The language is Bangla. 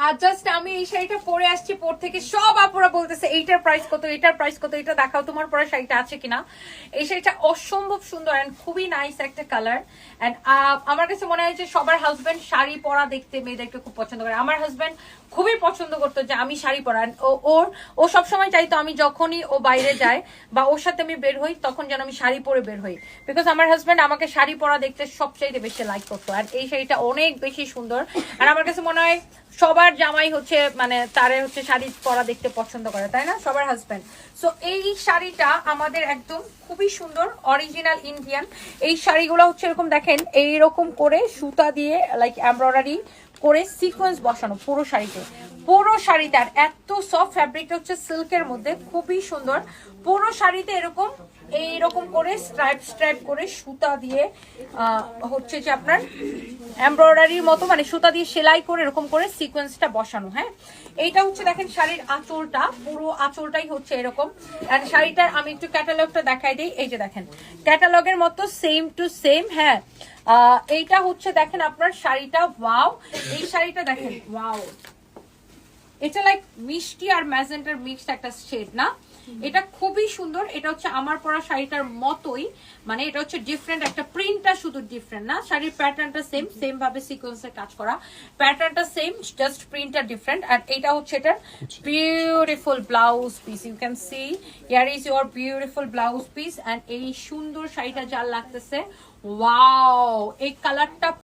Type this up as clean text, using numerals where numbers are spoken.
আর জাস্ট আমি এই শাড়িটা পরে আসছি, পর থেকে সব আপুরা বলতেছে এইটার প্রাইস কত, এটার প্রাইস কত, এটা দেখাও তোমার পরা শাড়িটা আছে কিনা। এই শাড়িটা অসম্ভব সুন্দর এন্ড খুবই নাইস একটা কালার। এন্ড আমার কাছে মনে হয় যে সবার হাজবেন্ড শাড়ি পরা দেখতে মেয়েদেরকে খুব পছন্দ করে। আমার হাজবেন্ড খুবই পছন্দ করতো যে আমি শাড়ি পরা, ও সবসময় চাইতো আমি যখনই ও বাইরে যায় বা ওর সাথে আমি বের হই তখন যেন আমি শাড়ি পরে বের হই, বিকজ আমার হাজবেন্ড আমাকে শাড়ি পরা দেখতে সবচাইতে বেশি লাইক করতো। আর এই শাড়িটা অনেক বেশি সুন্দর। আর আমার কাছে মনে হয় সবার জামাই হচ্ছে মানে তারে হচ্ছে শাড়ি পরা দেখতে পছন্দ করে, তাই না, সবার হাজবেন্ড। সো এই শাড়িটা আমাদের একদম খুবই সুন্দর, অরিজিনাল ইন্ডিয়ান। এই শাড়িগুলো হচ্ছে এরকম দেখেন, এইরকম করে সুতা দিয়ে লাইক এমব্রয়ডারি করে সিকোয়েন্স বসানো পুরো শাড়িতে। পুরো শাড়িতে আর এত সফট, ফ্যাব্রিকটা হচ্ছে সিল্কের মধ্যে, খুবই সুন্দর। পুরো শাড়িতে এরকম এইরকম করে স্ট্রাইপ স্ট্রাইপ করে সুতা দিয়ে হচ্ছে যে আপনার এমব্রয়ডারির মতো মানে সুতা দিয়ে সেলাই করে এরকম করে সিকোয়েন্সটা বসানো। হ্যাঁ, এইটা হচ্ছে দেখেন শাড়ির আঁচলটা, পুরো আঁচলটাই হচ্ছে এরকম। আর শাড়িটার আমি একটু ক্যাটালগটা দেখাই দিই। এই যে দেখেন ক্যাটালগের মতো সেম টু সেম। হ্যাঁ, এইটা হচ্ছে দেখেন আপনার শাড়িটা, ওয়াও। এই শাড়িটা দেখেন, ওয়াও, এটা লাইক মিষ্টি আর ম্যাজেন্টার মিক্সড একটা শেড না, এটা খুবই সুন্দর। এটা হচ্ছে আমার পরা শাড়িটার মতোই, মানে এটা হচ্ছে ডিফারেন্ট একটা, প্রিন্টটা শুধু ডিফারেন্ট না, শাড়ির প্যাটার্নটা সেম, সেম ভাবে সিকোয়েন্সের কাজ করা, প্যাটার্নটা সেম, জাস্ট প্রিন্টটা ডিফারেন্ট। আর এটা হচ্ছে এটা beautiful blouse piece, you can see here is your beautiful blouse piece. And এই সুন্দর শাড়িটা যার লাগতেছে, ওয়াও, এই কালারটা